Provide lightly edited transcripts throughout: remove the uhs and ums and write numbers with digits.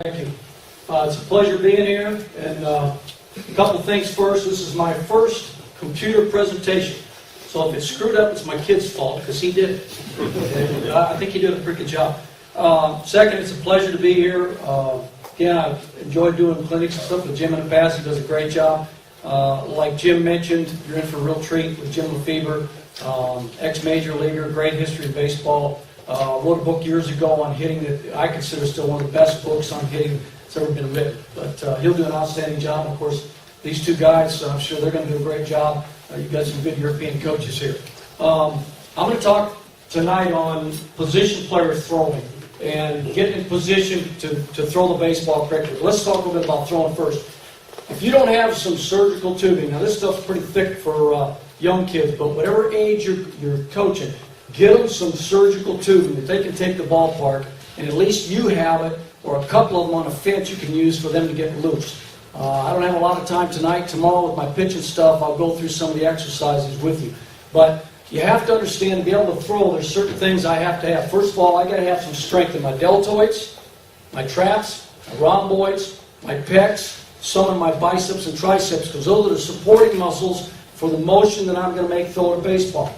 Thank you. It's a pleasure being here, and a couple things first. This is my first computer presentation, so if it's screwed up, it's my kid's fault, because he did it. And, I think he did a pretty good job. Second, it's a pleasure to be here. Again, I've enjoyed doing clinics and stuff with Jim in the past. He does a great job. Like Jim mentioned, you're in for a real treat with Jim Lefebvre, ex-major leaguer, great history of baseball. Wrote a book years ago on hitting that I consider still one of the best books on hitting that's ever been written. But he'll do an outstanding job. Of course, these two guys, I'm sure they're going to do a great job. You've got some good European coaches here. I'm going to talk tonight on position player throwing and getting in position to throw the baseball correctly. Let's talk a little bit about throwing first. If you don't have some surgical tubing, now this stuff's pretty thick for young kids, but whatever age you're coaching, get them some surgical tubing that they can take the ballpark, and at least you have it, or a couple of them on a fence you can use for them to get loose. I don't have a lot of time tonight. Tomorrow with my pitching stuff, I'll go through some of the exercises with you. But you have to understand, to be able to throw, there's certain things I have to have. First of all, I got to have some strength in my deltoids, my traps, my rhomboids, my pecs, some in my biceps and triceps, because those are the supporting muscles for the motion that I'm going to make throwing a baseball.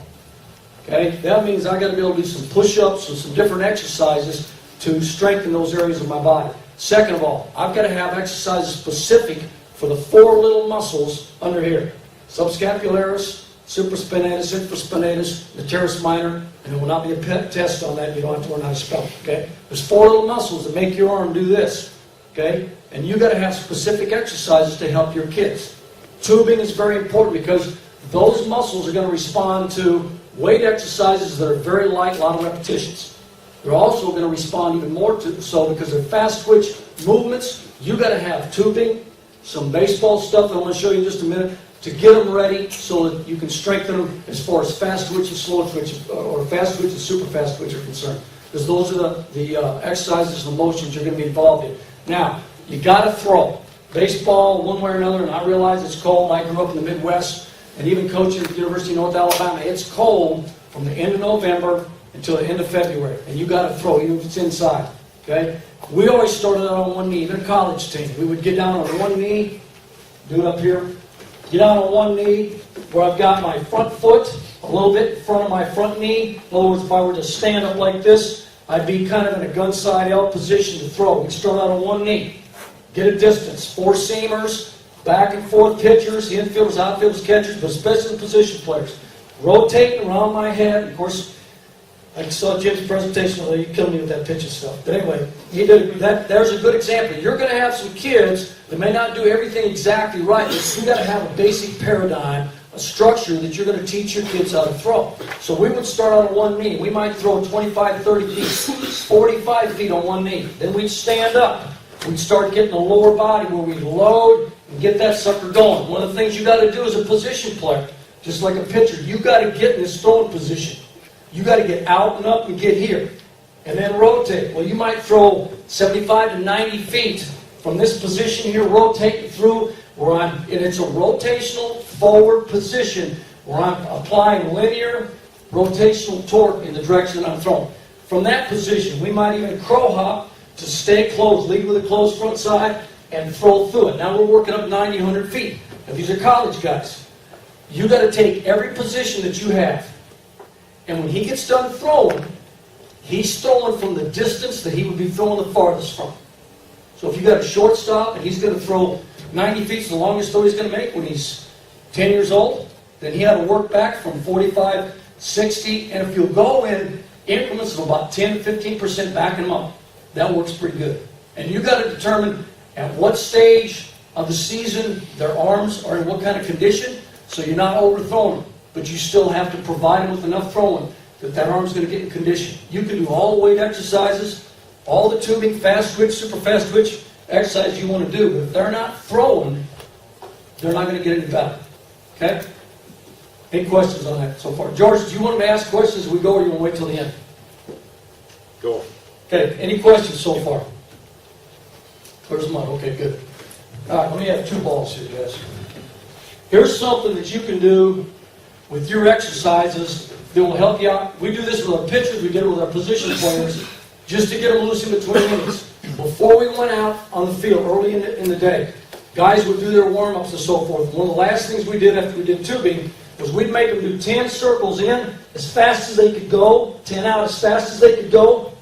Okay, that means I got to be able to do some push-ups and some different exercises to strengthen those areas of my body. Second of all, I've got to have exercises specific for the four little muscles under here: subscapularis, supraspinatus, infraspinatus, the teres minor, and there will not be a pet test on that. You don't have to learn how to spell it. Okay, there's four little muscles that make your arm do this. Okay, and you got to have specific exercises to help your kids. Tubing is very important because those muscles are going to respond to weight exercises that are very light, a lot of repetitions. They're also going to respond even more to so because they're fast twitch movements. You got to have tubing, some baseball stuff that I'm going to show you in just a minute to get them ready so that you can strengthen them as far as fast twitch and slow twitch, or fast twitch and super fast twitch are concerned. Because those are the exercises and the motions you're going to be involved in. Now, you got to throw. Baseball, one way or another, and I realize it's cold. I grew up in the Midwest, and even coaching at the University of North Alabama, it's cold from the end of November until the end of February, and you got to throw, even if it's inside. Okay? We always started out on one knee, even a college team. We would get down on one knee, do it up here, get down on one knee, where I've got my front foot a little bit in front of my front knee. In other words, if I were to stand up like this, I'd be kind of in a gun side L position to throw. We'd start out on one knee, get a distance, four seamers, back and forth pitchers, infielders, outfielders, catchers, but especially the position players. Rotating around my head. Of course, I saw Jim's presentation where he killed me with that pitching stuff. But anyway, he did that. There's a good example. You're going to have some kids that may not do everything exactly right, but you got to have a basic paradigm, a structure that you're going to teach your kids how to throw. So we would start out on one knee. We might throw 25, 30 feet, 45 feet on one knee. Then we'd stand up. We'd start getting the lower body where we load and get that sucker going. One of the things you got to do as a position player, just like a pitcher, you got to get in this throwing position. You got to get out and up and get here. And then rotate. Well, you might throw 75 to 90 feet from this position here, rotating through where and it's a rotational forward position where I'm applying linear rotational torque in the direction that I'm throwing. From that position, we might even crow hop to stay closed, lead with a closed front side, and throw through it. Now we're working up 90, 100 feet. Now these are college guys. You got to take every position that you have. And when he gets done throwing, he's throwing from the distance that he would be throwing the farthest from. So if you got a shortstop and he's going to throw 90 feet, it's the longest throw he's going to make when he's 10 years old, then he had to work back from 45, 60, and if you'll go in increments of about 10, 15% backing him up, that works pretty good. And you got to determine at what stage of the season their arms are in what kind of condition, so you're not overthrowing them. But you still have to provide them with enough throwing that arm's going to get in condition. You can do all the weight exercises, all the tubing, fast twitch, super fast twitch exercises you want to do. But if they're not throwing, they're not going to get any better. Okay? Any questions on that so far? George, do you want to ask questions as we go, or you want to wait till the end? Go. Okay, any questions so far? Where's mine? Okay, good. All right, let me have two balls here, guys. Here's something that you can do with your exercises that will help you out. We do this with our pitchers, we did it with our position players, just to get them loose in between innings. before we went out on the field early in the day, guys would do their warm-ups and so forth. One of the last things we did after we did tubing was we'd make them do 10 circles in as fast as they could go, 10 out as fast as they could go.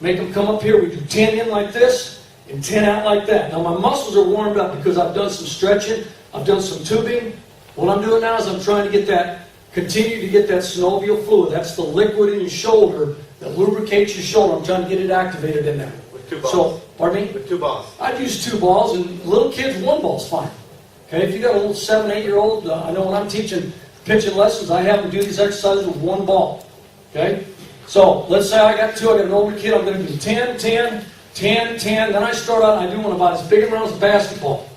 Make them come up here. We do 10 in like this and 10 out like that. Now my muscles are warmed up because I've done some stretching, I've done some tubing. What I'm doing now is I'm trying to get that, continue to get that synovial fluid. That's the liquid in your shoulder that lubricates your shoulder. I'm trying to get it activated in there. With 2 balls. So, pardon me? With 2 balls. I'd use 2 balls, and little kids, 1 ball's fine. Okay, if you got a little 7, 8-year-old, I know when I'm teaching pitching lessons, I have them do these exercises with 1 ball. Okay, so let's say I got 2. I got an older kid. I'm going to do 10, 10, 10, 10. Then I start out and I do one about as big around as a basketball.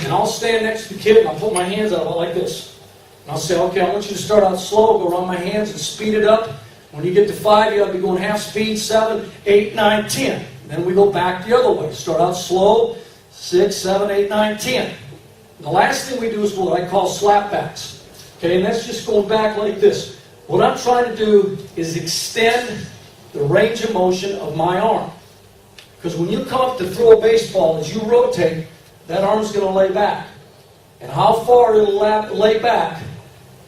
And I'll stand next to the kid and I'll put my hands out about like this. And I'll say, okay, I want you to start out slow, go around my hands and speed it up. When you get to 5, you ought to be going half speed, 7, 8, 9, 10. Then we go back the other way. Start out slow, 6, 7, 8, 9, 10. And the last thing we do is what I call slapbacks. Okay, and that's just going back like this. What I'm trying to do is extend the range of motion of my arm. Because when you come up to throw a baseball, as you rotate, that arm's going to lay back. And how far it'll lay back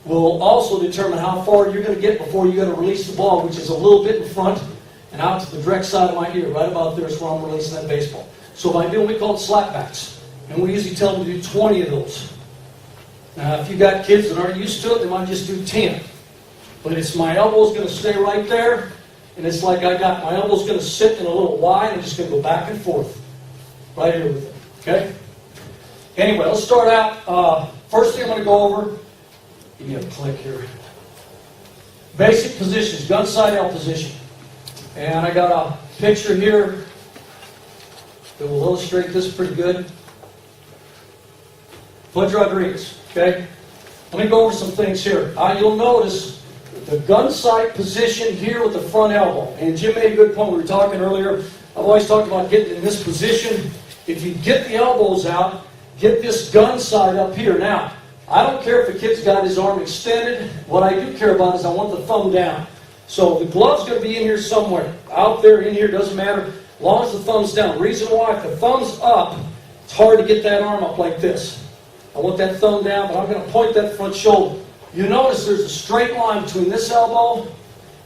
will also determine how far you're going to get before you're going to release the ball, which is a little bit in front and out to the direct side of my ear. Right about there is where I'm releasing that baseball. So by doing, we call it slapbacks. And we usually tell them to do 20 of those. Now, if you got kids that aren't used to it, they might just do 10. But it's my elbow's going to stay right there. And it's like I got my elbow's going to sit in a little Y, and I'm just going to go back and forth. Right here with it. Okay? Anyway, let's start out. First thing I'm going to go over, give me a click here. Basic positions, gun side L position. And I got a picture here that will illustrate this pretty good. Bud Rodriguez, okay? Let me go over some things here. You'll notice the gun sight position here with the front elbow. And Jim made a good point. We were talking earlier. I've always talked about getting in this position. If you get the elbows out, get this gun sight up here. Now, I don't care if the kid's got his arm extended. What I do care about is I want the thumb down. So the glove's going to be in here somewhere. Out there, in here, doesn't matter. As long as the thumb's down. The reason why, if the thumb's up, it's hard to get that arm up like this. I want that thumb down, but I'm going to point that front shoulder. You notice there's a straight line between this elbow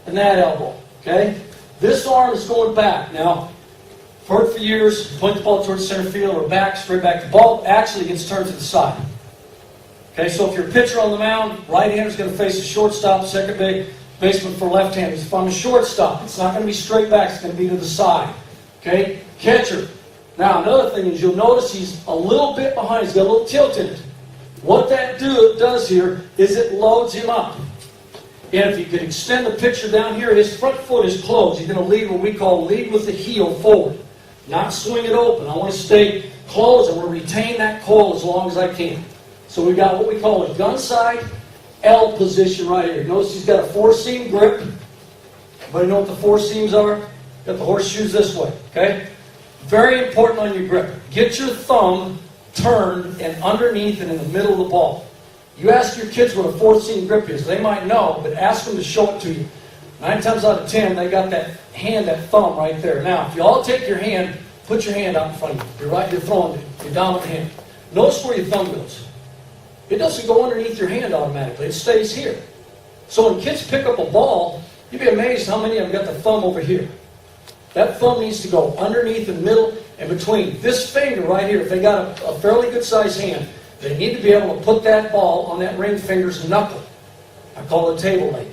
and that elbow. Okay? This arm is going back. Now, I've heard for years, point the ball towards center field or back, straight back. The ball actually gets turned to the side. Okay, so if you're a pitcher on the mound, right-hander's going to face the shortstop, second baseman for left-handers. If I'm a shortstop, it's not going to be straight back, it's going to be to the side. Okay? Catcher. Now, another thing is you'll notice he's a little bit behind. He's got a little tilt in it. What that does here is it loads him up. And if you could extend the picture down here, his front foot is closed. He's going to lead what we call lead with the heel forward. Not swing it open. I want to stay closed. I want to retain that coil as long as I can. So we've got what we call a gun side L position right here. Notice he's got a 4-seam grip. Everybody know what the 4 seams are? Got the horseshoes this way. Okay? Very important on your grip. Get your thumb turned and underneath and in the middle of the ball. You ask your kids what a 4-seam grip is. They might know, but ask them to show it to you. 9 times out of 10, they got that hand, that thumb right there. Now, if you all take your hand, put your hand out in front of you. You're throwing your dominant hand. Notice where your thumb goes. It doesn't go underneath your hand automatically. It stays here. So when kids pick up a ball, you'd be amazed how many of them got the thumb over here. That thumb needs to go underneath, in the middle, and between. This finger right here, if they got a fairly good-sized hand, they need to be able to put that ball on that ring finger's knuckle. I call it table leg.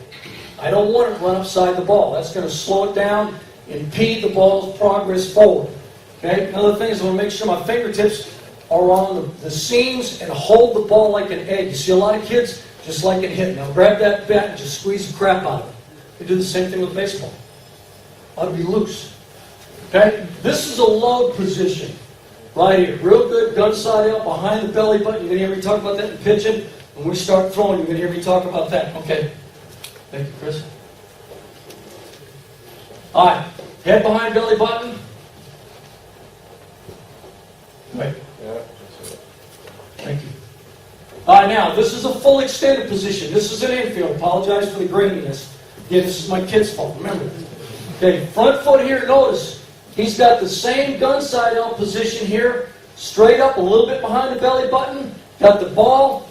I don't want it to run upside the ball. That's going to slow it down, impede the ball's progress forward. Okay? Another thing is I want to make sure my fingertips are on the seams and hold the ball like an egg. You see a lot of kids just like it hit. Now grab that bat and just squeeze the crap out of it. They do the same thing with baseball. Ought to be loose. Okay? This is a load position. Right here. Real good gun side out behind the belly button. You're going to hear me talk about that in pitching. When we start throwing, you're going to hear me talk about that. Okay. Thank you, Chris. All right. Head behind belly button. Wait. Thank you. All right, now, this is a full extended position. This is an infield. Apologize for the graininess. Again, this is my kid's fault. Remember. Okay, front foot here. Notice, He's got the same gun sight L position here, straight up a little bit behind the belly button. Got the ball,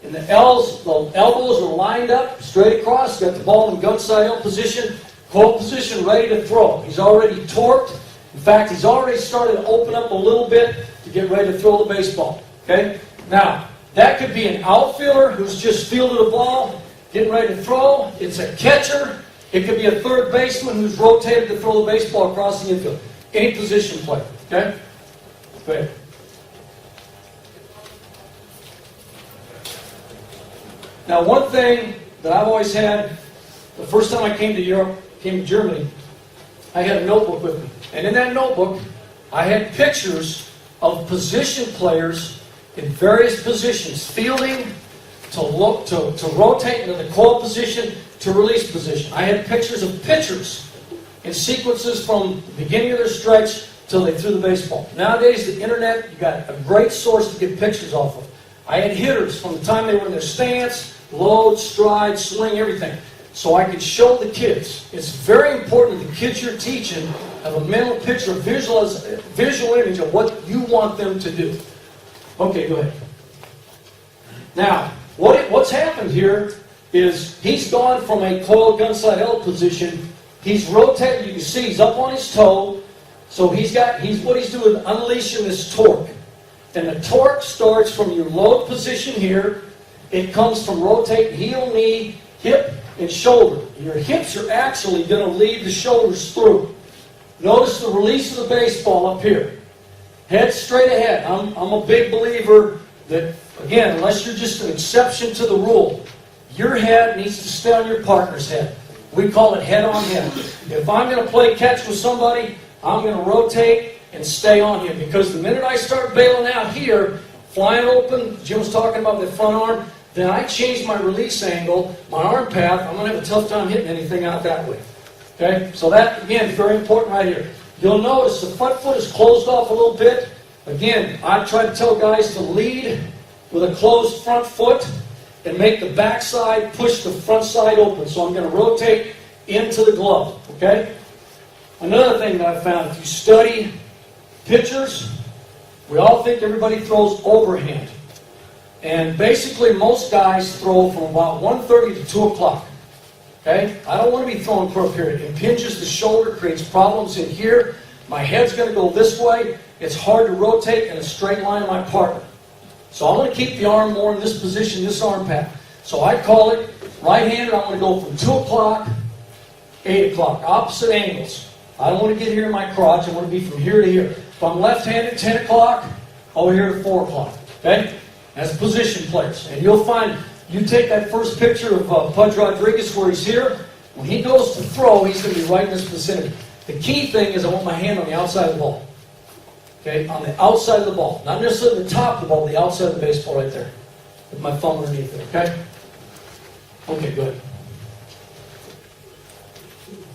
and the elbows are lined up, straight across. Got the ball in gun sight L position, core position, ready to throw. He's already torqued. In fact, he's already started to open up a little bit to get ready to throw the baseball. Okay? Now, that could be an outfielder who's just fielded a ball, getting ready to throw. It's a catcher. It could be a third baseman who's rotated to throw the baseball across the infield. Any position player. Okay? Go ahead. Now, one thing that I've always had, the first time I came to Germany, I had a notebook with me. And in that notebook, I had pictures of position players in various positions, fielding, to rotate into the core position, to release position. I had pictures of pitchers in sequences from the beginning of their stretch till they threw the baseball. Nowadays, the internet, you got a great source to get pictures off of. I had hitters from the time they were in their stance, load, stride, swing, everything. So I could show the kids. It's very important that the kids you're teaching have a mental picture, visual image of what you want them to do. Okay, go ahead. Now, what's happened here is he's gone from a coiled gun sight L position. He's rotated. You can see he's up on his toe. So what he's doing, unleashing this torque. And the torque starts from your load position here. It comes from rotate heel, knee, hip, and shoulder. Your hips are actually going to lead the shoulders through. Notice the release of the baseball up here. Head straight ahead. I'm a big believer that, again, unless you're just an exception to the rule, your head needs to stay on your partner's head. We call it head on head. If I'm going to play catch with somebody, I'm going to rotate and stay on him. Because the minute I start bailing out here, flying open, Jim was talking about the front arm, then I change my release angle, my arm path, I'm going to have a tough time hitting anything out that way. Okay? So that, again, is very important right here. You'll notice the front foot is closed off a little bit. Again, I try to tell guys to lead with a closed front foot and make the back side push the front side open. So I'm going to rotate into the glove. Okay? Another thing that I found, if you study pitchers, we all think everybody throws overhand. And basically, most guys throw from about 1:30 to 2 o'clock. Okay? I don't want to be throwing for a period. It impinges the shoulder, creates problems in here. My head's going to go this way. It's hard to rotate in a straight line of my partner. So I'm going to keep the arm more in this position, this arm path. So I call it right-handed. I'm going to go from 2 o'clock, 8 o'clock. Opposite angles. I don't want to get here in my crotch. I want to be from here to here. If I'm left-handed, 10 o'clock, over here at 4 o'clock. Okay? That's position players. And you'll find, you take that first picture of Pudge Rodriguez where he's here, when he goes to throw, he's going to be right in this vicinity. The key thing is I want my hand on the outside of the ball. Okay? On the outside of the ball. Not necessarily the top of the ball, the outside of the baseball right there. With my thumb underneath it. Okay? Okay, go ahead.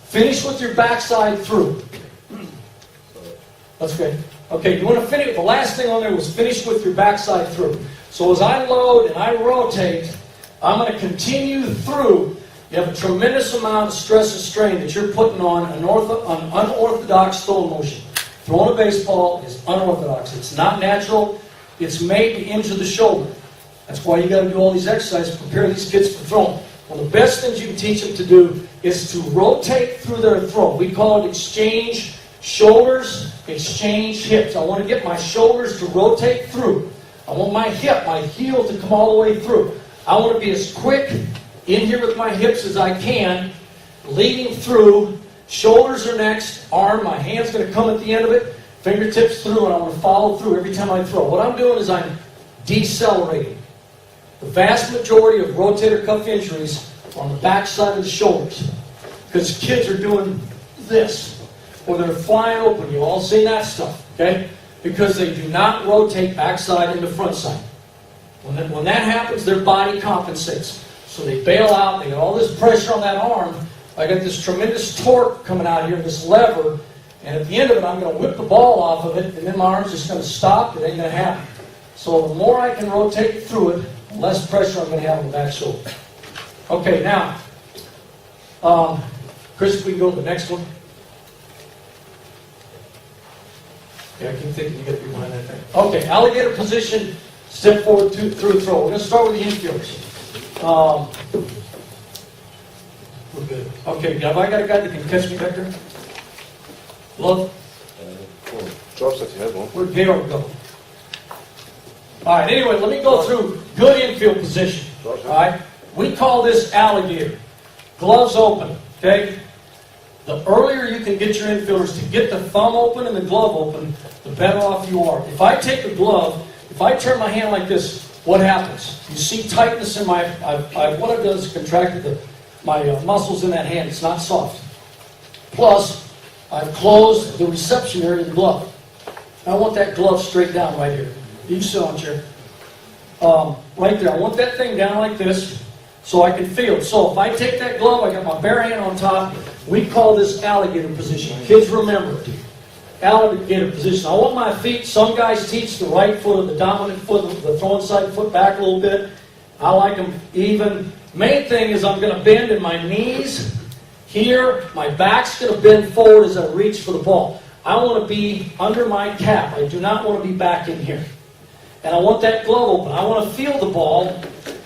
Finish with your backside through. That's good. Okay, you want to finish, the last thing on there was finish with your backside through. So as I load and I rotate, I'm going to continue through. You have a tremendous amount of stress and strain that you're putting on an unorthodox throw motion. Throwing a baseball is unorthodox. It's not natural. It's made to injure the shoulder. That's why you got to do all these exercises to prepare these kids for throwing. One of the best things you can teach them to do is to rotate through their throw. We call it exchange shoulders, exchange hips. I want to get my shoulders to rotate through. I want my hip, my heel to come all the way through. I want to be as quick in here with my hips as I can, leading through. Shoulders are next, arm, my hand's going to come at the end of it, fingertips through, and I want to follow through every time I throw. What I'm doing is I'm decelerating. The vast majority of rotator cuff injuries are on the back side of the shoulders because kids are doing this, or they're flying open. You've all seen that stuff, okay? Because they do not rotate backside into front side. When that happens, their body compensates. So they bail out, they got all this pressure on that arm. I got this tremendous torque coming out here, this lever, and at the end of it, I'm going to whip the ball off of it, and then my arm's just going to stop. It ain't going to happen. So the more I can rotate through it, the less pressure I'm going to have on the back shoulder. Okay, now, Chris, we can go to the next one. Yeah, I keep thinking you got to be behind that thing. Okay, alligator position, step forward through throw. We're going to start with the infielders. We're good. Okay, have I got a guy that can catch me back there? Love? George said you had one. Where'd Gail go? All right, anyway, let me go through good infield position. All right? We call this alligator. Gloves open, okay? The earlier you can get your infielders to get the thumb open and the glove open, the better off you are. If I take the glove, if I turn my hand like this, what happens? You see tightness in my, what I've done is contracted my muscles in that hand. It's not soft. Plus, I've closed the reception area of the glove. I want that glove straight down right here. You sit on chair. Right there. I want that thing down like this so I can feel it. So if I take that glove, I got my bare hand on top. We call this alligator position. Kids, remember it. Alligator position. I want my feet. Some guys teach the right foot or the dominant foot, the throwing side foot back a little bit. I like them even. Main thing is I'm going to bend in my knees here. My back's going to bend forward as I reach for the ball. I want to be under my cap. I do not want to be back in here. And I want that glove open. I want to feel the ball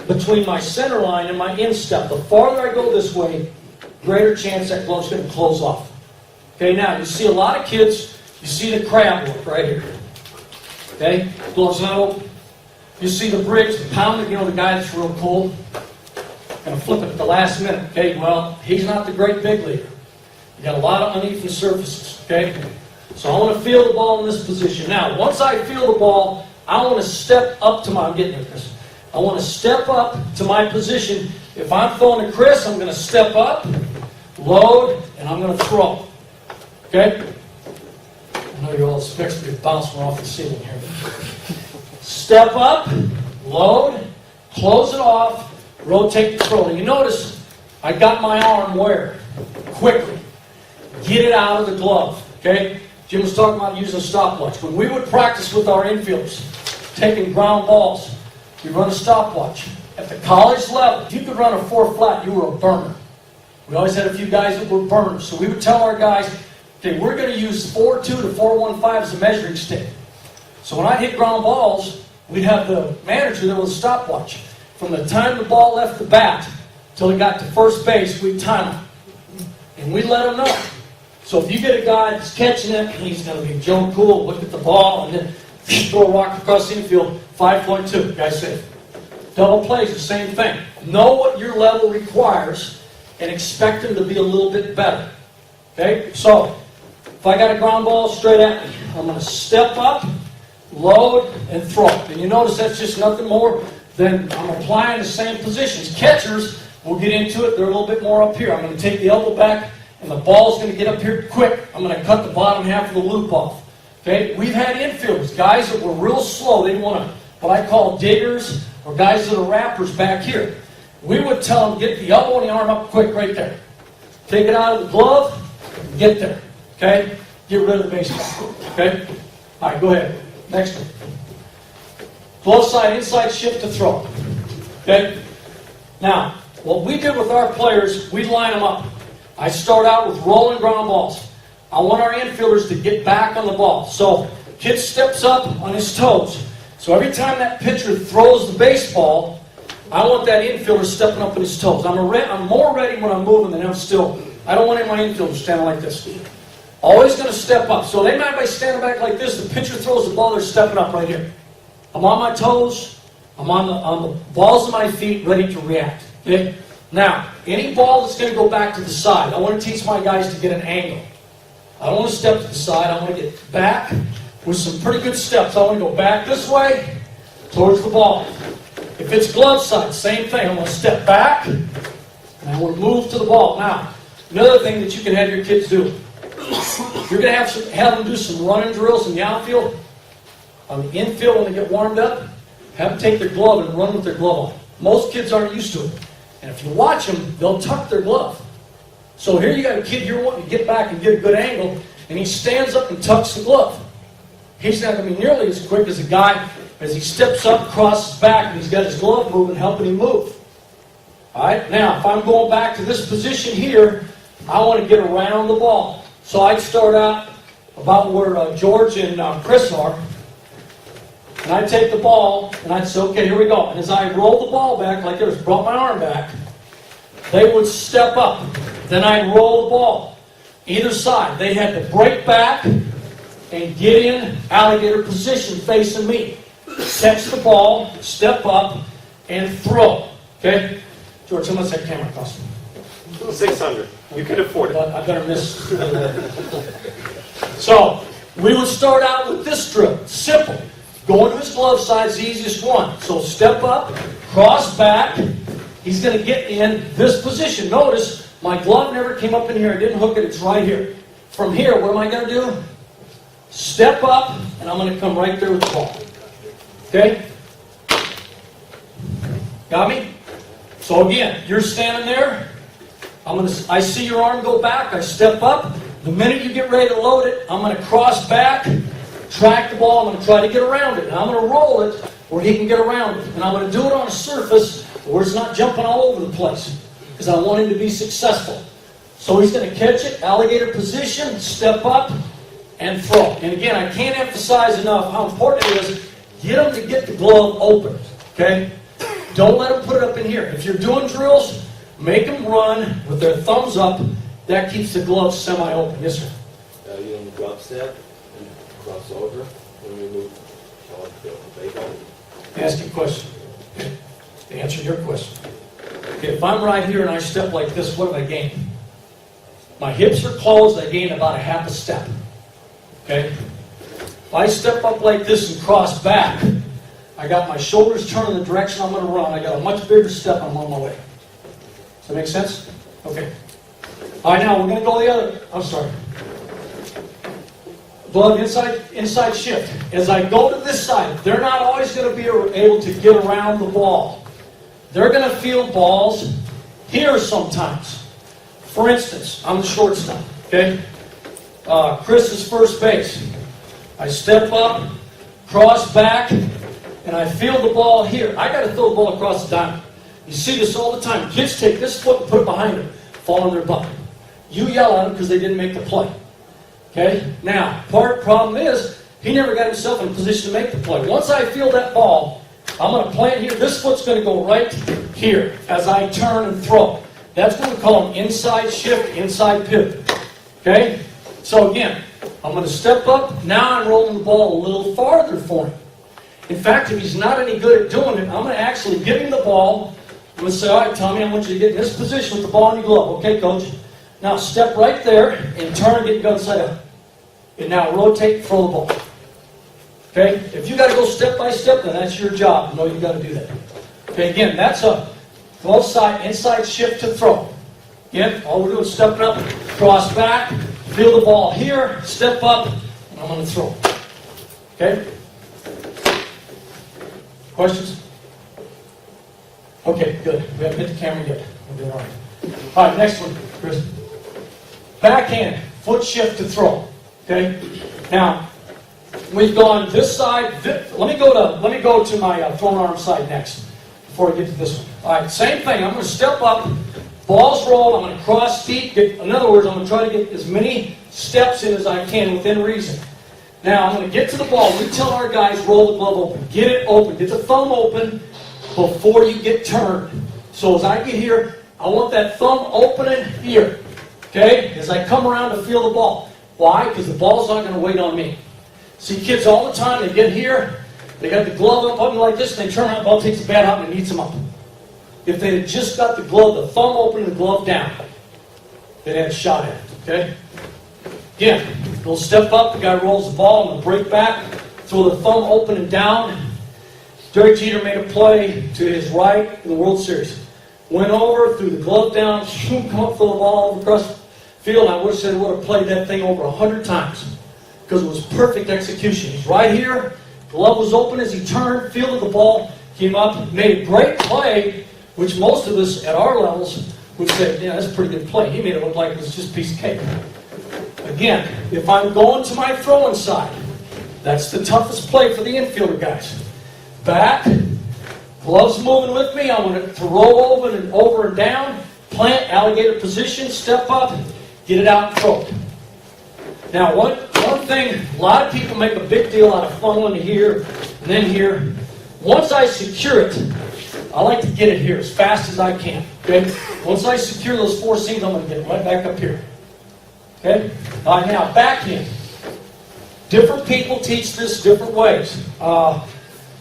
between my center line and my instep. The farther I go this way, greater chance that glove's going to close off. Okay, now you see a lot of kids, you see the crab look right here. Okay, glove's not open. You see the bridge, the pounder, the guy that's real cool. Going to flip it at the last minute. Okay, well, he's not the great big leaguer. You got a lot of uneven surfaces. Okay, so I want to feel the ball in this position. Now, once I feel the ball, I want to step up to my, I'm getting there, Chris. I want to step up to my position. If I'm throwing to Chris, I'm going to step up, load, and I'm going to throw. Okay? I know you're all expecting me to bounce one off the ceiling here. Step up, load, close it off, rotate the throw. And you notice I got my arm where? Quickly. Get it out of the glove. Okay? Jim was talking about using a stopwatch. When we would practice with our infielders, taking ground balls, we run a stopwatch. At the college level, if you could run a 4 flat, you were a burner. We always had a few guys that were burners. So we would tell our guys, okay, we're going to use 4.2 to 4.15 as a measuring stick. So when I hit ground balls, we'd have the manager there with a stopwatch. From the time the ball left the bat till it got to first base, we'd time it. And we'd let them know. So if you get a guy that's catching it, he's going to be Joe Cool, look at the ball, and then throw a rock across the infield, 5.2, guy's safe. Double plays, the same thing. Know what your level requires and expect them to be a little bit better. Okay? So, if I got a ground ball straight at me, I'm going to step up, load, and throw. And you notice that's just nothing more than I'm applying the same positions. Catchers, we'll get into it, they're a little bit more up here. I'm going to take the elbow back, and the ball's going to get up here quick. I'm going to cut the bottom half of the loop off. Okay? We've had infielders, guys that were real slow. They want to, what I call diggers, or guys that are wrappers back here. We would tell them, get the elbow and the arm up quick right there. Take it out of the glove, get there. Okay? Get rid of the baseball. Okay? All right, go ahead. Next one. Glove side, inside shift to throw. Okay? Now, what we did with our players, we line them up. I start out with rolling ground balls. I want our infielders to get back on the ball. So, kid steps up on his toes. So every time that pitcher throws the baseball, I want that infielder stepping up on his toes. I'm more ready when I'm moving than I'm still. I don't want any of my infielders standing like this. Always going to step up. So they might be standing back like this. The pitcher throws the ball, they're stepping up right here. I'm on my toes. I'm on the balls of my feet, ready to react. Okay? Now, any ball that's going to go back to the side, I want to teach my guys to get an angle. I don't want to step to the side. I want to get back with some pretty good steps. I want to go back this way towards the ball. If it's glove side, same thing. I want to step back and I want to move to the ball. Now, another thing that you can have your kids do, you're going to have them do some running drills in the outfield. On the infield, when they get warmed up, have them take their glove and run with their glove on. Most kids aren't used to it. And if you watch them, they'll tuck their glove. So here you got a kid here wanting to get back and get a good angle, and he stands up and tucks the glove. He's not going to be nearly as quick as a guy as he steps up, crosses back, and he's got his glove moving, helping him move. All right, now if I'm going back to this position here, I want to get around the ball. So I'd start out about where George and Chris are. And I'd take the ball, and I'd say, okay, here we go. And as I roll the ball back like this, brought my arm back, they would step up. Then I'd roll the ball. Either side. They had to break back and get in alligator position facing me. Catch the ball, step up, and throw. Okay? George, how much that camera cost? $600. You can afford it. I better miss. So, we would start out with this drill. Simple. Going to his glove side is the easiest one. So step up, cross back. He's going to get in this position. Notice, my glove never came up in here. I didn't hook it. It's right here. From here, what am I going to do? Step up, and I'm going to come right there with the ball. Okay? Got me? So again, you're standing there. I see your arm go back. I step up. The minute you get ready to load it, I'm going to cross back, track the ball. I'm going to try to get around it. And I'm going to roll it where he can get around it. And I'm going to do it on a surface where it's not jumping all over the place, because I want him to be successful. So he's going to catch it, alligator position, step up, and throw. And again, I can't emphasize enough how important it is. Get him to get the glove open. Okay? Don't let him put it up in here. If you're doing drills, make them run with their thumbs up. That keeps the glove semi-open. Yes, sir? You don't drop step and cross over when we move the baseball. Ask you a question. To answer your question. Okay, if I'm right here and I step like this, what have I gained? My hips are closed, I gain about a half a step. Okay? If I step up like this and cross back, I got my shoulders turned in the direction I'm going to run. I got a much bigger step. I'm on my way. Does that make sense? Okay. All right, now we're going to go the other. I'm sorry. Glove inside shift. As I go to this side, they're not always going to be able to get around the ball. They're going to feel balls here sometimes. For instance, I'm the shortstop. Okay. Chris is first base. I step up, cross back, and I feel the ball here. I got to throw the ball across the diamond. You see this all the time. Kids take this foot and put it behind them, fall on their butt. You yell at them because they didn't make the play. Okay? Now, problem is, he never got himself in a position to make the play. Once I feel that ball, I'm going to plant here. This foot's going to go right here as I turn and throw. That's what we call an inside shift, inside pivot. Okay? So again, I'm going to step up. Now I'm rolling the ball a little farther for him. In fact, if he's not any good at doing it, I'm going to actually give him the ball. I'm going to say, all right, Tommy, I want you to get in this position with the ball in your glove. Okay, coach? Now step right there and turn and get your gun side up. And now rotate and throw the ball. Okay? If you got to go step by step, then that's your job. You know you got to do that. Okay, again, that's a glove side, inside shift to throw. Again, all we're doing is stepping up, cross back, feel the ball here, step up, and I'm going to throw. Okay? Questions? Okay, good. We haven't hit the camera yet. We're doing all right. All right, next one, Chris. Backhand, foot shift to throw. Okay? Now, we've gone this side. Let me go to my thrown arm side next before I get to this one. All right, same thing. I'm going to step up, balls roll. I'm going to cross feet. In other words, I'm going to try to get as many steps in as I can within reason. Now, I'm going to get to the ball. We tell our guys, roll the glove open. Get it open. Get the thumb open before you get turned. So as I get here, I want that thumb opening here. Okay? As I come around to feel the ball. Why? Because the ball's not going to wait on me. See kids all the time, they get here, they got the glove up like this, and they turn around, the ball takes a bad hop and it eats them up. If they had just got the glove, the thumb open and the glove down, they'd have a shot at it. Okay? Again, we'll step up, the guy rolls the ball, and we'll break back, throw the thumb open and down. Derek Jeter made a play to his right in the World Series. Went over, threw the glove down, shoom, come up, throw the ball over across the field. I wish they would have played that thing over 100 times because it was perfect execution. He's right here, glove was open as he turned, fielded the ball, came up, made a great play, which most of us at our levels would say, yeah, that's a pretty good play. He made it look like it was just a piece of cake. Again, if I'm going to my throwing side, that's the toughest play for the infielder guys. Back, gloves moving with me. I want it to roll over and down, plant, alligator position, step up, get it out and throw it. Now, one thing, a lot of people make a big deal out of funneling here and then here. Once I secure it, I like to get it here as fast as I can. Okay? Once I secure those 4 seams, I'm going to get right back up here. Okay? All right, now, backhand. Different people teach this different ways.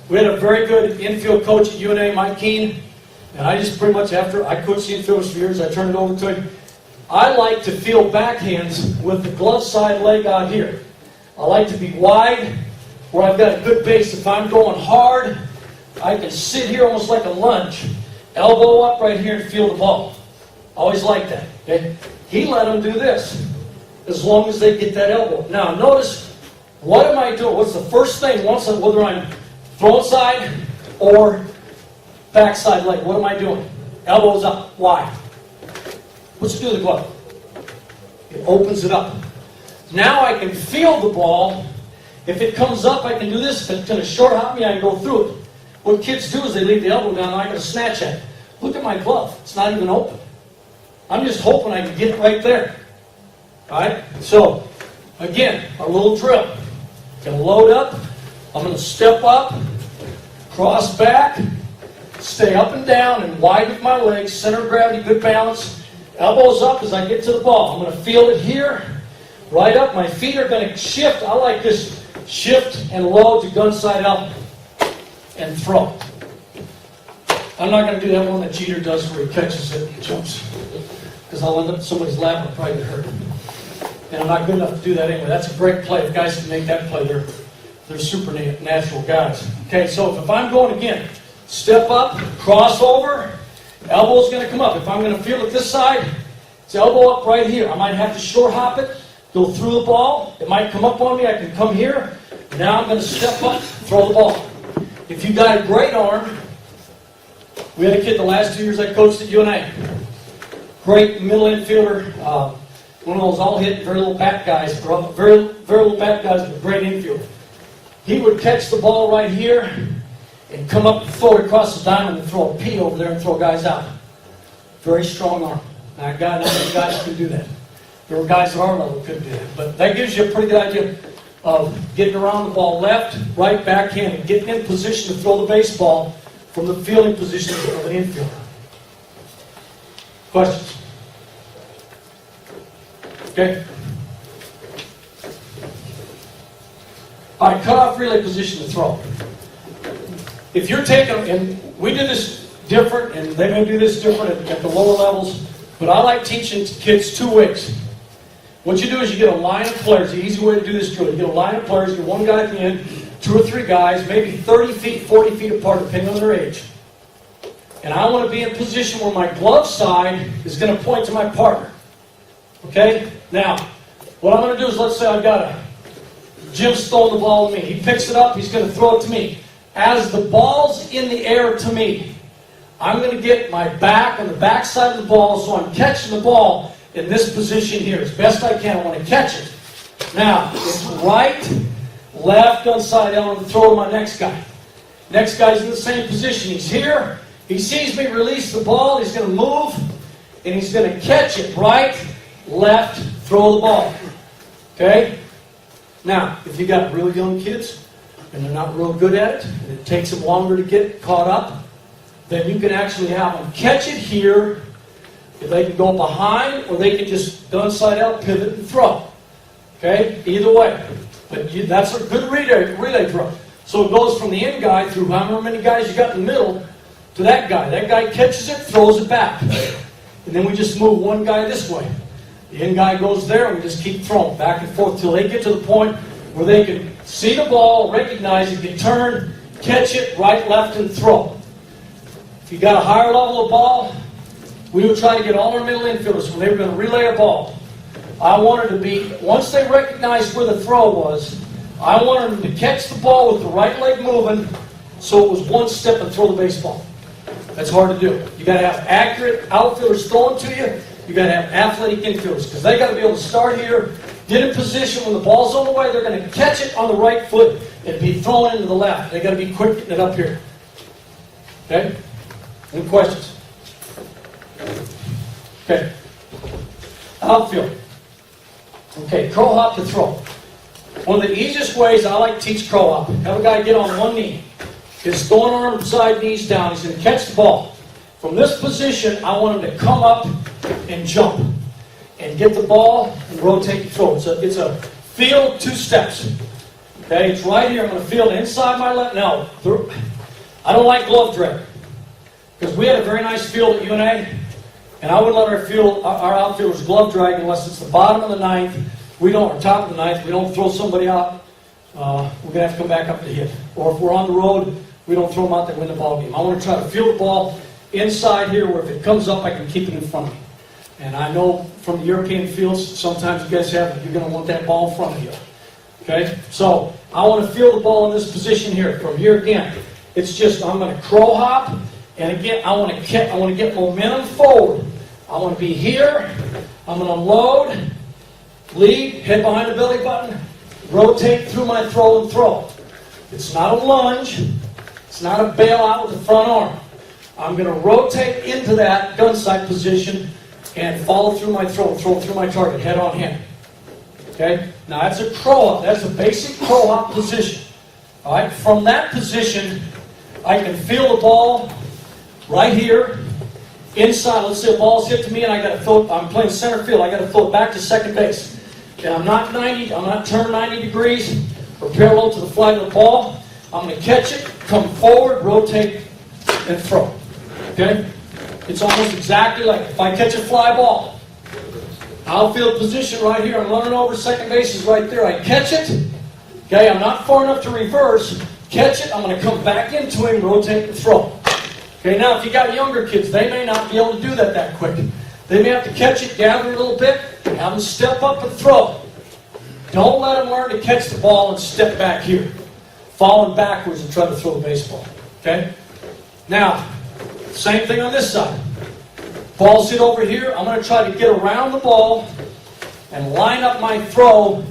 We had a very good infield coach at UNA, Mike Keene, and I just pretty much, after I coached the infielders for years, I turned it over to him. I like to feel backhands with the glove side leg out here. I like to be wide, where I've got a good base. If I'm going hard, I can sit here almost like a lunge, elbow up right here and feel the ball. Always like that. Okay? He let them do this, as long as they get that elbow. Now notice, what am I doing? What's the first thing, whether I'm throwing side or backside leg, what am I doing? Elbows up. Why? What's it do to the glove? It opens it up. Now I can feel the ball. If it comes up, I can do this. If it's going to short hop me, I can go through it. What kids do is they leave the elbow down and I got to snatch at it. Look at my glove. It's not even open. I'm just hoping I can get it right there. Alright? So, again, our little drill. Going to load up. I'm going to step up, cross back, stay up and down and wide with my legs, center of gravity, good balance. Elbows up as I get to the ball. I'm going to feel it here, right up. My feet are going to shift. I like this shift and load to gun side up and throw. I'm not going to do that one that Jeter does where he catches it and jumps, because I'll end up in somebody's lap and I'll probably get hurt. And I'm not good enough to do that anyway. That's a great play. If guys can make that play, they're supernatural guys. Okay, so if I'm going again, step up, cross over, elbow's going to come up. If I'm going to feel it this side, it's elbow up right here. I might have to short hop it, go through the ball. It might come up on me. I can come here. Now I'm going to step up, throw the ball. If you got a great arm, we had a kid the last 2 years I coached at UNA. Great middle infielder. One of those all-hit, very little bat guys. Very little bat guys, but great infielder. He would catch the ball right here and come up and throw it across the diamond and throw a P over there and throw guys out. Very strong arm. Now, not many guys can do that. There were guys at our level who couldn't do that. But that gives you a pretty good idea of getting around the ball left, right, backhand, and getting in position to throw the baseball from the fielding position of an infielder. Questions? Okay. All right, cut-off relay position to throw. If you're taking, and we did this different, and they may do this different at the lower levels, but I like teaching kids 2 ways. What you do is you get a line of players. The easy way to do this drill, you get a line of players, you get one guy at the end, 2 or 3 guys, maybe 30 feet, 40 feet apart, depending on their age. And I want to be in position where my glove side is going to point to my partner. Okay? Now, what I'm going to do is, let's say I've got Jim's throwing the ball to me. He picks it up, he's going to throw it to me. As the ball's in the air to me, I'm going to get my back on the back side of the ball, so I'm catching the ball in this position here as best I can. I want to catch it. Now, it's right, left, gun side. I want to throw to my next guy. Next guy's in the same position. He's here. He sees me release the ball. He's going to move, and he's going to catch it. Right, left, throw the ball. Okay? Now, if you got real young kids, and they're not real good at it, and it takes them longer to get caught up, then you can actually have them catch it here. If they can go behind, or they can just gun side out, pivot, and throw. Okay? Either way. But that's a good relay throw. So it goes from the end guy through however many guys you got in the middle to that guy. That guy catches it, throws it back. And then we just move one guy this way. The end guy goes there, and we just keep throwing back and forth till they get to the point where they can see the ball, recognize it, can turn, catch it, right, left, and throw. If you got a higher level of ball, we would try to get all our middle infielders, when they were going to relay a ball, I wanted to be, once they recognized where the throw was, I wanted them to catch the ball with the right leg moving, so it was one step and throw the baseball. That's hard to do. You got to have accurate outfielders throwing to you. You got to have athletic infielders, because they got to be able to start here, get in position when the ball's on the way. They're going to catch it on the right foot and be thrown into the left. They got to be quick getting it up here. Okay? Any questions? Okay. Outfield. Okay, curl hop to throw. One of the easiest ways I like to teach crow hop, have a guy get on one knee, his throwing arm side, knees down, he's going to catch the ball. From this position, I want him to come up and jump and get the ball and rotate and throw. It's a field 2 steps. Okay, it's right here. I'm going to field inside my left. Now, I don't like glove drag because we had a very nice field at UNA, and I wouldn't let our outfielders glove drag unless it's the bottom of the 9th. We don't, or top of the 9th. We don't throw somebody out. We're going to have to come back up to hit. Or if we're on the road, we don't throw them out that win the ball game. I want to try to field the ball inside here where if it comes up, I can keep it in front of me. And I know from the European fields, sometimes you guys you're going to want that ball in front of you. Okay? So, I want to field the ball in this position here. From here again, it's just, I'm going to crow hop, and again, I want to get momentum forward. I want to be here, I'm going to load, lead, head behind the belly button, rotate through my throw and throw. It's not a lunge, it's not a bailout with the front arm. I'm going to rotate into that gun sight position and follow through my throw through my target, head on hand. Okay? Now that's a crow hop. That's a basic crow hop position. All right? From that position, I can feel the ball right here, inside. Let's say a ball's hit to me and I got to throw it. I'm playing center field. I got to throw it back to second base. And I'm not turned 90 degrees or parallel to the flight of the ball. I'm going to catch it, come forward, rotate, and throw. Okay? It's almost exactly like if I catch a fly ball, outfield position right here, I'm running over, second base is right there, I catch it, okay, I'm not far enough to reverse, catch it, I'm going to come back into him, rotate and throw. Okay, now if you got younger kids, they may not be able to do that quick. They may have to catch it, gather a little bit, have them step up and throw. Don't let them learn to catch the ball and step back here, falling backwards and try to throw the baseball. Okay? Now, same thing on this side. Ball's hit over here. I'm going to try to get around the ball and line up my throw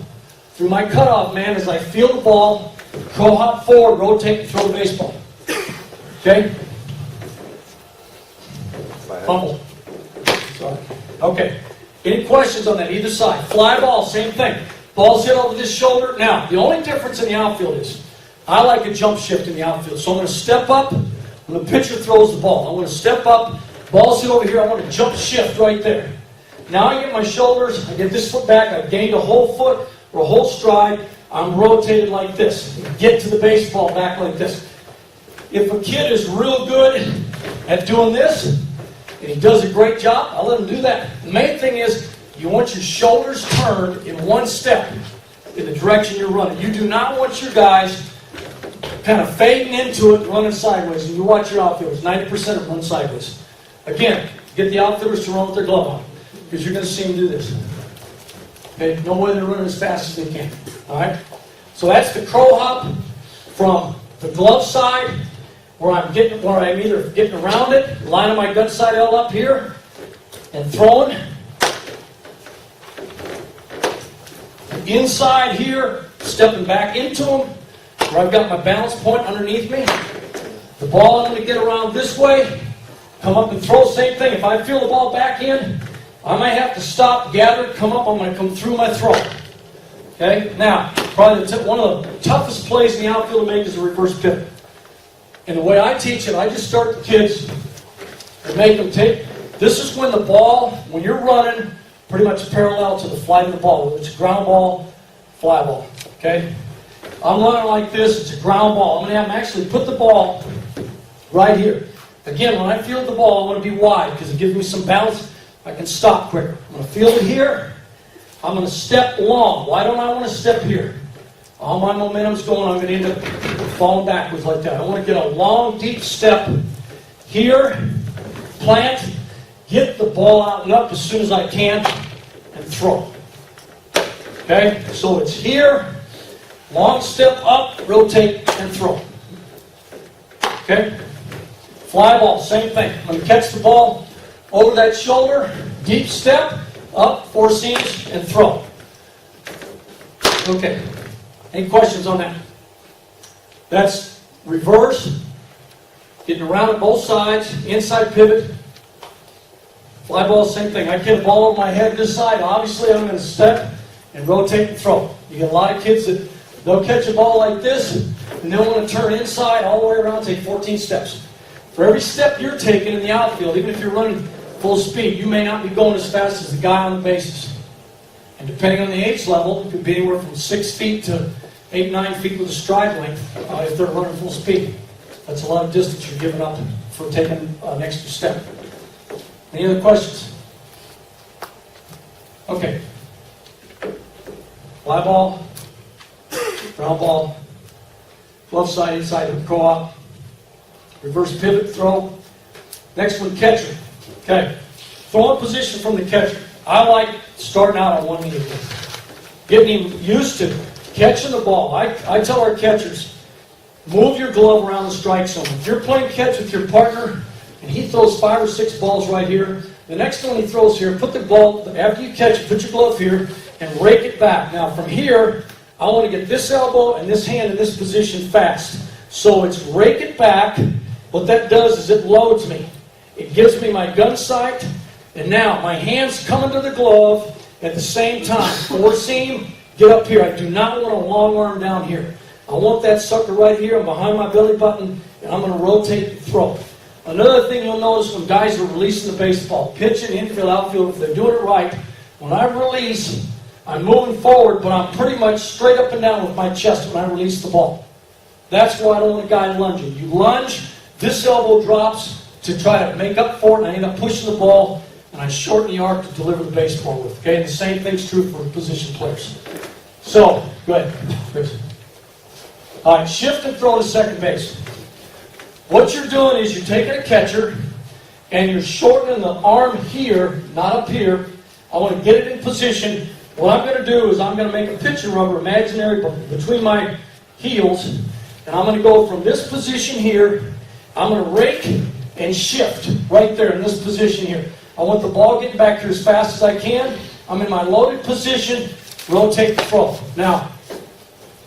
through my cutoff man as I feel the ball, crow hop forward, rotate, and throw the baseball. Okay? Fumble. Sorry. Okay. Any questions on that? Either side. Fly ball, same thing. Ball's hit over this shoulder. Now, the only difference in the outfield is I like a jump shift in the outfield. So I'm going to step up when the pitcher throws the ball. I'm going to step up. Ball's hit over here. I want to jump shift right there. Now I get my shoulders. I get this foot back. I've gained a whole foot or a whole stride. I'm rotated like this. Get to the baseball back like this. If a kid is real good at doing this, and he does a great job, I'll let him do that. The main thing is you want your shoulders turned in one step in the direction you're running. You do not want your guys kind of fading into it, running sideways. And you watch your outfielders, 90% of them run sideways. Again, get the outfielders to run with their glove on, because you're going to see them do this. Okay, no way they're running as fast as they can. All right? So that's the crow hop from the glove side, where I'm either getting around it, lining my gun sight L up here, and throwing. Inside here, stepping back into them, where I've got my balance point underneath me. The ball I'm going to get around this way, come up and throw, same thing. If I feel the ball back in, I might have to stop, gather, come up, I'm going to come through my throw. Okay? Now, probably one of the toughest plays in the outfield to make is a reverse pivot. And the way I teach it, I just start the kids and make them take. This is when the ball, when you're running, pretty much parallel to the flight of the ball. Whether it's a ground ball, fly ball. Okay? I'm running like this, it's a ground ball. I'm going to have them actually put the ball right here. Again, when I field the ball, I want to be wide because it gives me some bounce. I can stop quicker. I'm going to field it here. I'm going to step long. Why don't I want to step here? All my momentum's going, I'm going to end up falling backwards like that. I want to get a long, deep step here, plant, get the ball out and up as soon as I can, and throw. Okay? So it's here, long step up, rotate, and throw. Okay? Fly ball, same thing. I'm going to catch the ball over that shoulder, deep step, up, 4 seams, and throw. Okay. Any questions on that? That's reverse, getting around at both sides, inside pivot. Fly ball, same thing. I get a ball over my head this side. Obviously, I'm going to step and rotate and throw. You get a lot of kids that they'll catch a ball like this, and they'll want to turn inside all the way around, take 14 steps. For every step you're taking in the outfield, even if you're running full speed, you may not be going as fast as the guy on the bases. And depending on the age level, it could be anywhere from 6 feet to 8, 9 feet with a stride length if they're running full speed. That's a lot of distance you're giving up for taking an extra step. Any other questions? Okay. Fly ball, ground ball, left side, inside of the co-op, reverse pivot throw. Next one, catcher. Okay. Throwing position from the catcher. I like starting out on one knee. Getting him used to catching the ball. I tell our catchers, move your glove around the strike zone. If you're playing catch with your partner and he throws 5 or 6 balls right here, the next one he throws here, put the ball, after you catch it, put your glove here and rake it back. Now from here, I want to get this elbow and this hand in this position fast. So it's rake it back. What that does is it loads me. It gives me my gun sight, and now my hands come into the glove at the same time. Four seam, get up here. I do not want a long arm down here. I want that sucker right here. I'm behind my belly button, and I'm going to rotate and throw. Another thing you'll notice when guys are releasing the baseball, pitching, infield, outfield, if they're doing it right, when I release, I'm moving forward, but I'm pretty much straight up and down with my chest when I release the ball. That's why I don't want a guy lunging. You lunge, this elbow drops to try to make up for it, and I end up pushing the ball, and I shorten the arc to deliver the baseball with. Okay, and the same thing's true for position players. So, go ahead, Chris. All right, shift and throw to second base. What you're doing is you're taking a catcher, and you're shortening the arm here, not up here. I want to get it in position. What I'm going to do is I'm going to make a pitching rubber imaginary between my heels, and I'm going to go from this position here. I'm going to rake and shift right there in this position here. I want the ball getting back here as fast as I can. I'm in my loaded position, rotate the throw. Now,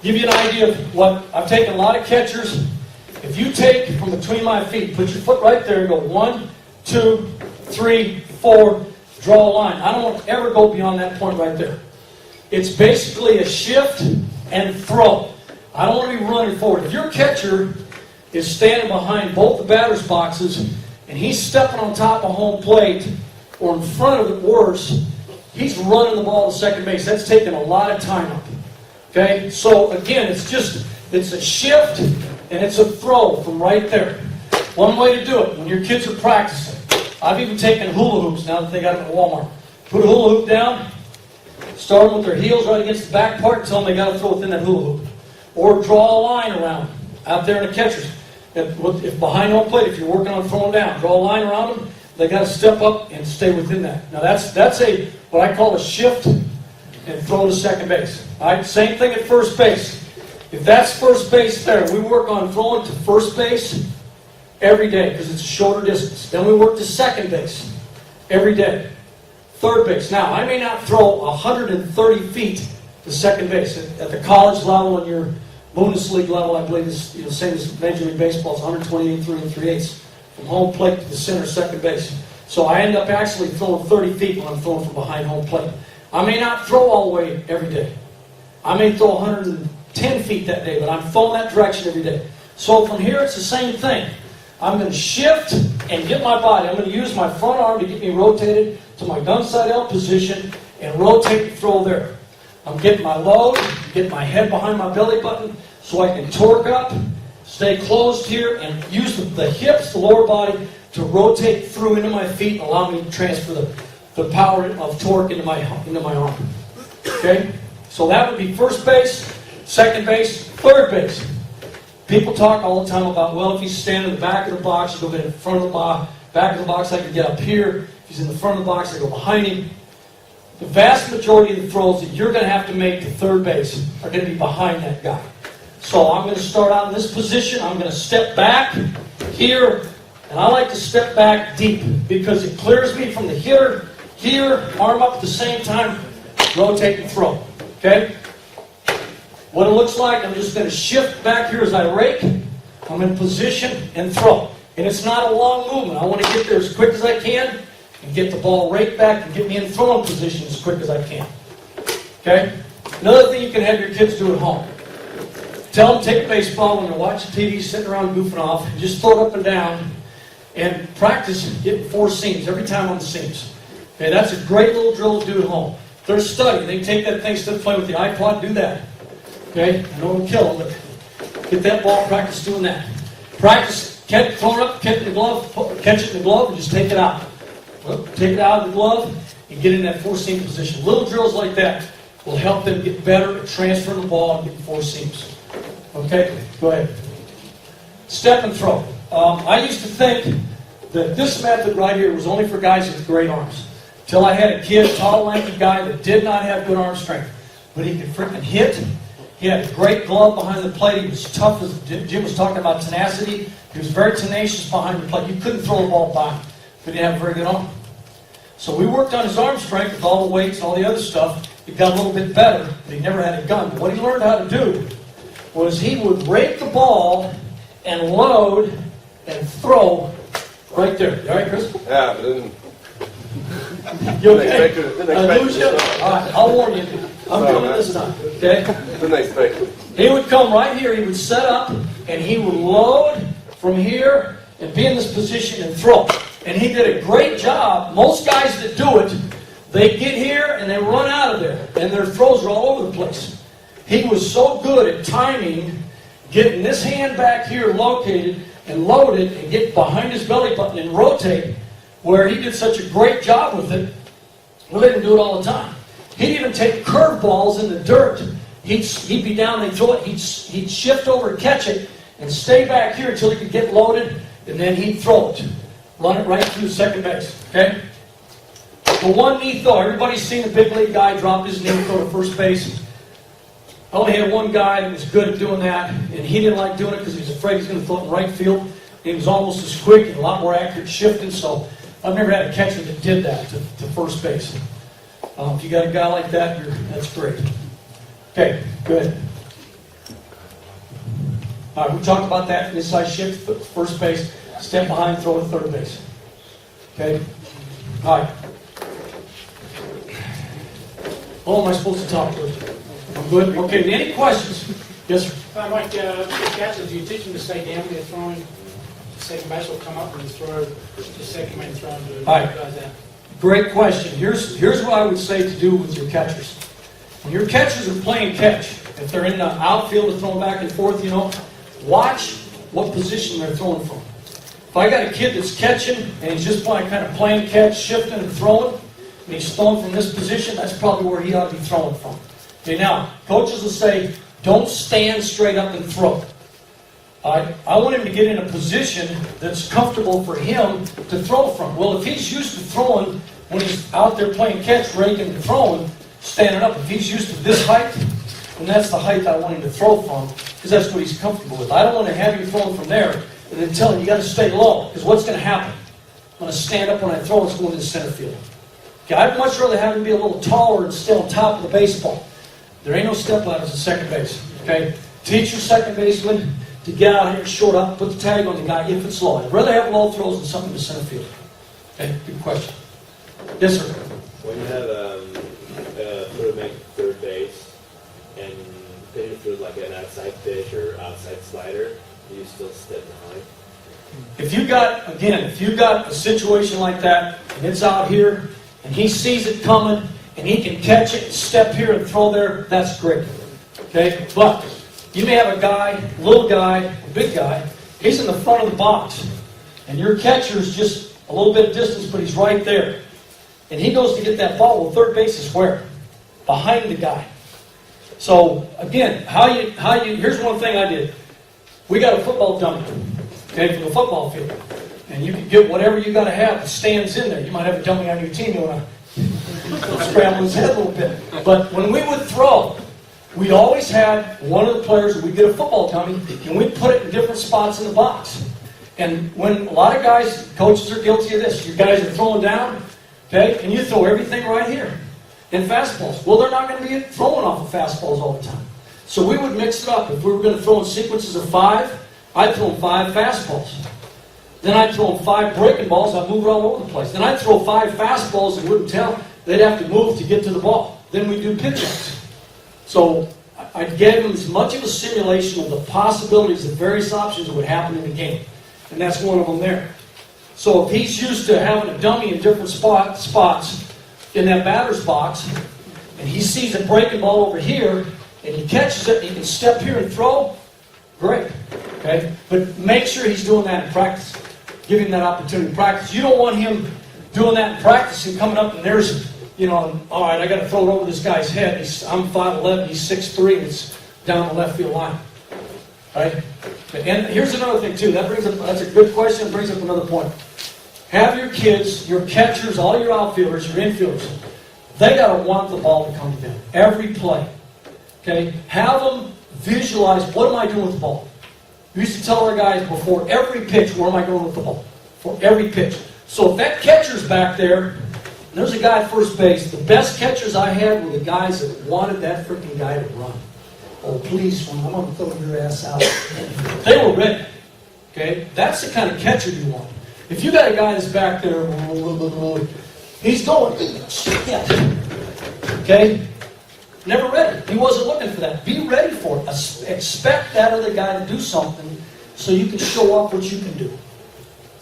give you an idea of what, I've taken a lot of catchers. If you take from between my feet, put your foot right there and go 1, 2, 3, 4, draw a line. I don't want to ever go beyond that point right there. It's basically a shift and throw. I don't want to be running forward. If your catcher is standing behind both the batter's boxes and he's stepping on top of home plate or in front of it worse, he's running the ball to second base. That's taking a lot of time up. Okay? So again, it's a shift and it's a throw from right there. One way to do it when your kids are practicing. I've even taken hula hoops now that they got them at Walmart. Put a hula hoop down, start them with their heels right against the back part, tell them they got to throw within that hula hoop. Or draw a line around out there in the catchers. If behind home plate, if you're working on throwing down, draw a line around them. They got to step up and stay within that. Now that's what I call a shift and throw to second base. All right, same thing at first base. If that's first base there, we work on throwing to first base every day because it's a shorter distance. Then we work to second base every day. Third base. Now I may not throw 130 feet to second base at the college level and your Bundesliga level. I believe is same as Major League Baseball. It's 128 3 3/8 from home plate to the center second base. So I end up actually throwing 30 feet when I'm throwing from behind home plate. I may not throw all the way every day. I may throw 110 feet that day, but I'm throwing that direction every day. So from here, it's the same thing. I'm going to shift and get my body. I'm going to use my front arm to get me rotated to my gun side out position and rotate and throw there. I'm getting my load, getting my head behind my belly button so I can torque up, stay closed here, and use the hips, the lower body, to rotate through into my feet and allow me to transfer the power of torque into my arm. Okay? So that would be first base, second base, third base. People talk all the time about, well, if he's standing in the back of the box, you go in front of the box, back of the box, I can get up here. If he's in the front of the box, I go behind him. The vast majority of the throws that you're going to have to make to third base are going to be behind that guy. So I'm going to start out in this position. I'm going to step back here, and I like to step back deep because it clears me from the hitter, here, arm up at the same time, rotate and throw. Okay? What it looks like, I'm just going to shift back here as I rake. I'm in position and throw. And it's not a long movement. I want to get there as quick as I can and get the ball raked back and get me in throwing position as quick as I can. Okay? Another thing you can have your kids do at home. Tell them take a baseball when they're watching TV, sitting around goofing off, and just throw it up and down and practice getting 4 seams every time on the seams. Okay, that's a great little drill to do at home. If they're studying, they can take that thing, instead of playing with the iPod, do that. Okay, I know it'll kill them, but get that ball, practice doing that. Practice, throw it up, catch it in the glove, and just take it out. Well, take it out of the glove and get in that 4-seam position. Little drills like that will help them get better at transferring the ball and getting 4 seams. Okay, go ahead. Step and throw. I used to think that this method right here was only for guys with great arms. Till I had a kid, tall, lanky guy that did not have good arm strength. But he could freaking hit. He had a great glove behind the plate. He was tough. As Jim was talking about tenacity. He was very tenacious behind the plate. You couldn't throw the ball by him, but he didn't have a very good arm. So we worked on his arm strength with all the weights and all the other stuff. It got a little bit better, but he never had a gun. But what he learned how to do was he would rake the ball and load and throw right there. You all right, Chris? Yeah, but then You okay? Didn't I expect lose it you? this time. All right, I'll warn you. I'm coming this time, okay? Didn't expect it. He would come right here, he would set up, and he would load from here and be in this position and throw. And he did a great job. Most guys that do it, they get here and they run out of there, and their throws are all over the place. He was so good at timing, getting this hand back here located and loaded and get behind his belly button and rotate, where he did such a great job with it. Well, they didn't do it all the time. He'd even take curveballs in the dirt. He'd be down, they'd throw it, he'd shift over, catch it, and stay back here until he could get loaded, and then he'd throw it. Run it right through second base, okay? The one knee throw, everybody's seen a big league guy drop his knee and throw to first base. I only had one guy that was good at doing that, and he didn't like doing it because he was afraid he was going to throw it in right field. He was almost as quick and a lot more accurate shifting, so I've never had a catcher that did that to first base. If you got a guy like that, that's great. Okay, good. All right, we talked about that inside shift, first base, step behind, throw to third base. Okay? All right. What am I supposed to talk to? I'm good? Okay, any questions? Yes, sir. Mike, the catchers, you teach them to stay down when they're throwing, the second base will come up and throw the second man throwing to All right. guys out. Great question. Here's what I would say to do with your catchers. When your catchers are playing catch, if they're in the outfield and throwing back and forth, watch what position they're throwing from. If I got a kid that's catching and he's just kind of playing catch, shifting and throwing, and he's throwing from this position, that's probably where he ought to be throwing from. Okay, now, coaches will say, don't stand straight up and throw. I want him to get in a position that's comfortable for him to throw from. Well, if he's used to throwing when he's out there playing catch, raking and throwing, standing up, if he's used to this height, then that's the height I want him to throw from, because that's what he's comfortable with. I don't want to have him throwing from there and then tell him you got to stay low, because what's going to happen? I'm going to stand up when I throw, it's going to the center field. Okay, I'd much rather have him be a little taller and stay on top of the baseball. There ain't no step ladders at second base. Okay, teach your second baseman to get out here, short up, put the tag on the guy if it's low. I'd rather have low throws than something to center field. Okay, good question. Yes, sir. When you have throw make third base and pitch through like an outside pitch or outside slider, you still step behind. If you got a situation like that and it's out here and he sees it coming and he can catch it and step here and throw there, that's great. Okay, but you may have a guy, little guy, a big guy, he's in the front of the box and your catcher's just a little bit of distance, but he's right there. And he goes to get that ball. Well, third base is where? Behind the guy. So, again, here's one thing I did. We got a football dummy, okay, from the football field. And you can get whatever you got to have that stands in there. You might have a dummy on your team you want to scramble his head a little bit. But when we would throw, we'd always have one of the players, we'd get a football dummy, and we'd put it in different spots in the box. And when a lot of guys, coaches are guilty of this, you guys are throwing down, okay, and you throw everything right here in fastballs. Well, they're not going to be throwing off of fastballs all the time. So we would mix it up. If we were going to throw in sequences of 5, I'd throw 5 fastballs. Then I'd throw 5 breaking balls. I'd move it all over the place. Then I'd throw 5 fastballs and wouldn't tell. They'd have to move to get to the ball. Then we'd do pitch-ups. So I gave him as much of a simulation of the possibilities, the various options that would happen in the game. And that's one of them there. So if he's used to having a dummy in different spots in that batter's box, and he sees a breaking ball over here, and he catches it, and he can step here and throw, great. Okay? But make sure he's doing that in practice. Give him that opportunity to practice. You don't want him doing that in practice and coming up and there's, all right, I got to throw it over this guy's head. I'm 5'11", he's 6'3", and it's down the left field line. All right? And here's another thing, too. That's a good question. It brings up another point. Have your kids, your catchers, all your outfielders, your infielders, they got to want the ball to come to them. Every play. Okay? Have them visualize, what am I doing with the ball? We used to tell our guys before every pitch, where am I going with the ball? For every pitch. So if that catcher's back there, and there's a guy at first base, the best catchers I had were the guys that wanted that freaking guy to run. Oh, please, I'm going to throw your ass out. They were ready. Okay? That's the kind of catcher you want. If you got a guy that's back there, he's going, shit. Okay? Never ready. He wasn't looking for that. Be ready for it. Expect that other guy to do something so you can show off what you can do.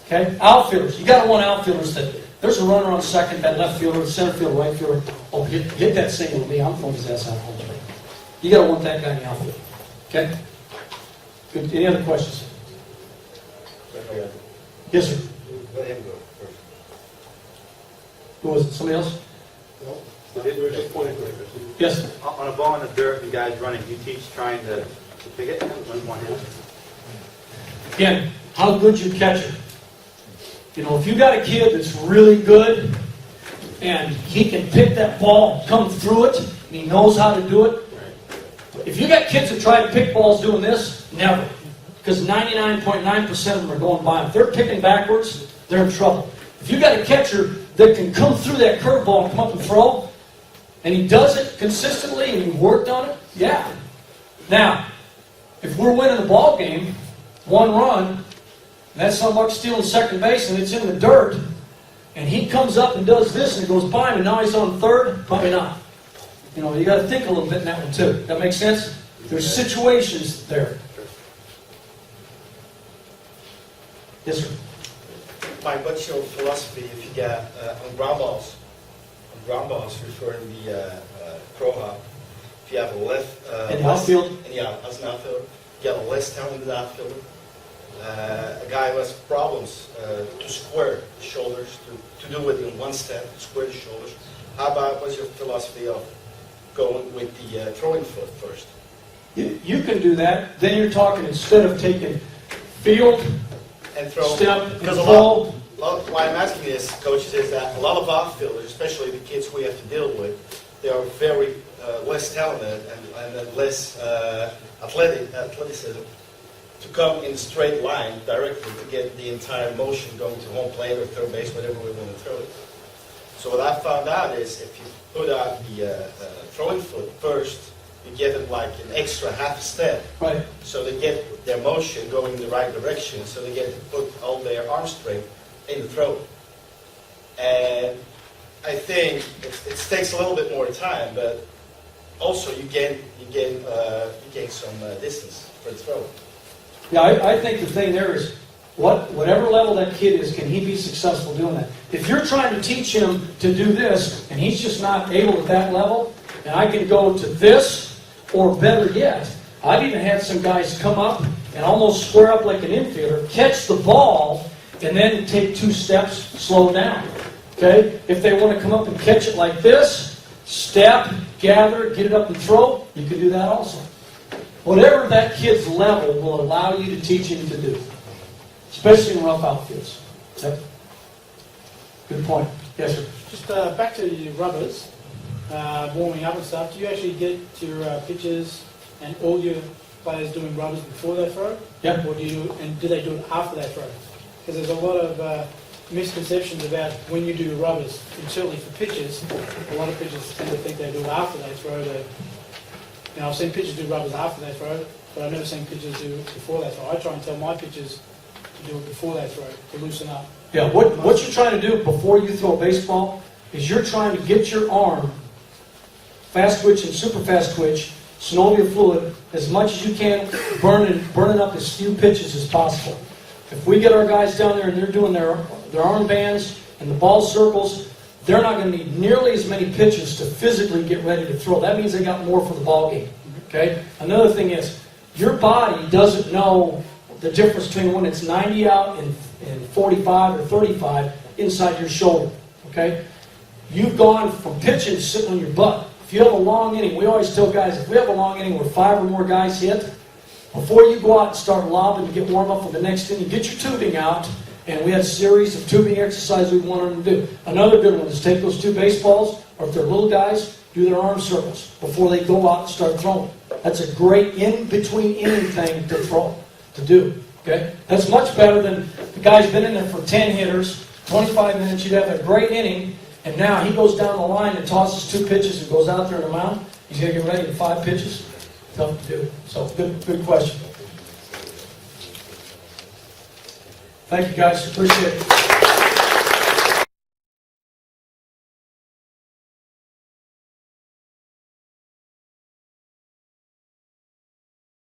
Okay? Outfielders. You got to want outfielders that there's a runner on second, that left fielder, center field, right fielder. Oh, hit that single with me. I'm throwing his ass out home. You got to want that guy in the outfield. Okay? Good. Any other questions? Yes, sir. Let him go first. Who was it? Somebody else? Yes, sir. On a ball in the dirt, the guy's running, you teach trying to pick it with one hand? Again, how good's your catcher? If you got a kid that's really good and he can pick that ball, come through it, and he knows how to do it. If you got kids that try to pick balls doing this, never. Because 99.9% of them are going by them. If they're picking backwards, they're in trouble. If you got a catcher that can come through that curveball and come up and throw, and he does it consistently and he worked on it, yeah. Now, if we're winning the ball game, 1 run, and that's somebody stealing second base and it's in the dirt, and he comes up and does this and it goes by him and now he's on third, probably not. You got to think a little bit in that one too. That makes sense? There's situations there. Yes, sir. Mike, what's your philosophy if you get on ground balls? On ground balls, referring to the pro hop. If you have a left... in the outfield? Yeah, as an outfielder. You have a less talented outfielder. A guy who has problems to square the shoulders, to do it in one step, to square the shoulders. How about, what's your philosophy of going with the throwing foot first? You can do that. Then you're talking, instead of taking field... And throw, step, because why I'm asking this, coaches, is that a lot of outfielders, especially the kids we have to deal with, they are very less talented and less athleticism to come in a straight line directly to get the entire motion going to home plate or third base, whatever we want to throw it. So what I found out is if you put out the throwing foot first, you get it like an extra half step. Right. So they get their motion going in the right direction, so they get to put all their arm strength in the throw. And I think it takes a little bit more time, but also you gain some distance for the throw. Yeah, I think the thing there is, whatever level that kid is, can he be successful doing that? If you're trying to teach him to do this, and he's just not able at that level, and I can go to this, or better yet, I've even had some guys come up and almost square up like an infielder, catch the ball, and then take 2 steps, slow down. Okay? If they want to come up and catch it like this, step, gather, get it up and throw, you can do that also. Whatever that kid's level will allow you to teach him to do, especially in rough outfields. Okay? Good point. Yes, sir. Just back to your rubbers, warming up and stuff. Do you actually get your pitchers and all your players doing rubbers before they throw? Yeah. Or do they do it after they throw? Because there's a lot of misconceptions about when you do rubbers, and certainly for pitchers. A lot of pitchers tend to think they do it after they throw. I've seen pitchers do rubbers after they throw, but I've never seen pitchers do it before they throw. I try and tell my pitchers to do it before they throw, to loosen up. Yeah, what you're trying to do before you throw a baseball is you're trying to get your arm, fast twitch and super fast twitch, synovial fluid as much as you can, burning up as few pitches as possible. If we get our guys down there and they're doing their arm bands and the ball circles, they're not going to need nearly as many pitches to physically get ready to throw. That means they got more for the ball game. Okay? Another thing is, your body doesn't know the difference between when it's 90 out and 45 or 35 inside your shoulder. Okay? You've gone from pitching to sitting on your butt. If you have a long inning, we always tell guys, if we have a long inning where 5 or more guys hit, before you go out and start lobbing to get warm up for the next inning, get your tubing out, and we have a series of tubing exercises we want them to do. Another good one is take those 2 baseballs, or if they're little guys, do their arm circles before they go out and start throwing. That's a great in-between inning thing to do. Okay? That's much better than the guy's been in there for 10 hitters, 25 minutes, you'd have a great inning, and now he goes down the line and tosses 2 pitches and goes out there in the mound. He's going to get ready in 5 pitches. Tough to do. So, good question. Thank you, guys. Appreciate it.